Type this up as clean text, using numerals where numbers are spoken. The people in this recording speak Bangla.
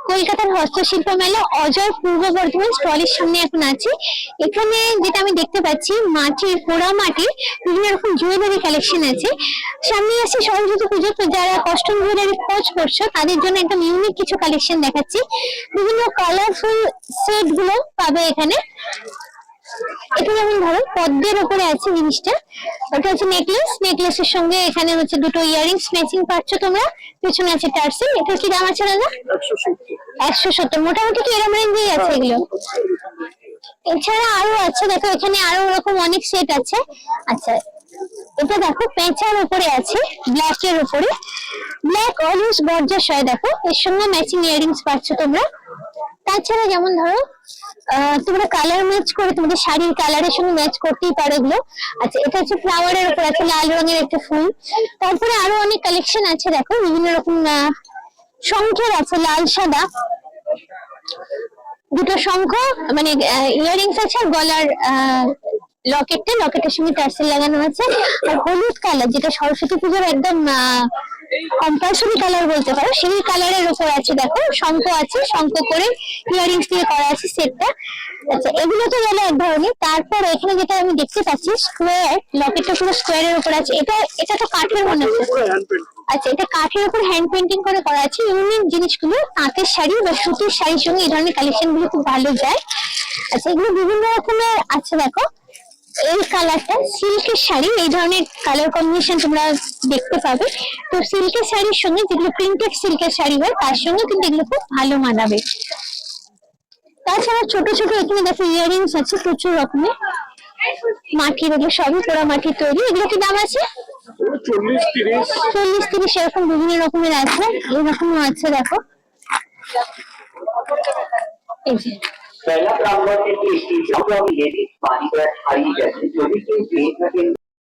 কলকাতার হস্তশিল্প মেলা অজয় পূর্ব বর্ধমান স্টলের সামনে এখন আছি। এখানে যেটা আমি দেখতে পাচ্ছি মাটির পোড়া মাটির বিভিন্ন রকম জুয়েলারি কালেকশন আছে। সামনে আছে সরস্বতী পুজো, তো যারা কস্টিউম জুয়েলারি খোঁজ করছো তাদের জন্য একদম ইউনিক কিছু কালেকশন দেখাচ্ছি। বিভিন্ন কালারফুল সেট গুলো পাবে এখানে। এটা যেমন ধরো পদ্মের উপরে আছে জিনিসটা, ওটা হচ্ছে নেকলেস, নেকলেসের সঙ্গে এখানে হচ্ছে দুটো ইয়ারিংস ম্যাচিং পাচ্ছ তোমরা। পেছনে আছে টার্সেল। এটা কি দাম আছে দাদা? 170। মোটামুটি কি এরকম রেঞ্জেই আছে এগুলো? এছাড়া আরো আছে, দেখো এখানে আরো ওরকম অনেক সেট আছে। আচ্ছা, এটা দেখো পেঁচার উপরে আছে, ব্ল্যাক এর উপরে, ব্ল্যাক অলওয়েজ গর্জাস হয়। দেখো এর সঙ্গে ম্যাচিং ইয়ারিংস পাচ্ছ তোমরা। তাছাড়া যেমন ধরো তোমরা কালার ম্যাচ করে তোমাদের শাড়ির কালারের সঙ্গে ম্যাচ করতেই পারো এগুলো। আচ্ছা, এটা হচ্ছে ফ্লাওয়ারের উপর আছে, লাল রঙের একটা ফুল। তারপরে আরো অনেক কালেকশন আছে, দেখো বিভিন্ন রকম শঙ্খের আছে, লাল সাদা দুটো শঙ্খ, মানে ইয়ারিংস আছে, আর গলার লকেটের সঙ্গে টার্সেল লাগানো আছে। আর হলুদ কালার, যেটা সরস্বতী পুজোর একদম কম্পালসরি কালার বলতে পারো, সেই কালারের উপর আছে। দেখো শঙ্খ আছে, শঙ্খ করে ইয়ারিংস দিয়ে করা আছে সেটটা। আচ্ছা, এগুলো তো গেল এক ধরনের। তারপর এখানে যেটা আমি দেখতে পাচ্ছি স্কোয়ার, লকেটটা পুরো স্কোয়ারের উপর আছে। এটা তো কাঠের মনে হচ্ছে। আচ্ছা, এটা কাঠের উপর হ্যান্ড পেন্টিং করে করা আছে। ইউনিক জিনিসগুলো তাঁতের শাড়ি বা সুতির শাড়ির সঙ্গে এই ধরনের কালেকশন গুলো খুব ভালো যায়। আচ্ছা, এগুলো বিভিন্ন রকমের আছে। দেখো এই কালারটা সিল্কের শাড়ি, এই ধরনের কালার কম্বিনেশন তোমরা দেখতে পাবে। তো সিল্কের শাড়ির সঙ্গে, যেগুলো প্রিন্টেড সিল্কের শাড়ি হয়, তার সঙ্গে কিন্তু এগুলো খুব ভালো মানাবে। তাছাড়া ছোট ছোট এখানে দেখো ইয়ারিংস আছে প্রচুর রকমের, মাটির, এগুলো সবই পোড়া মাটির তৈরি। এগুলো কি দাম আছে? 40-30 এরকম বিভিন্ন রকমের আছে। এরকমও আছে দেখো, এই যে पहला प्रावधान है कि इसकी जब हम ये पानी पर हाई जैसे जो भी पेड़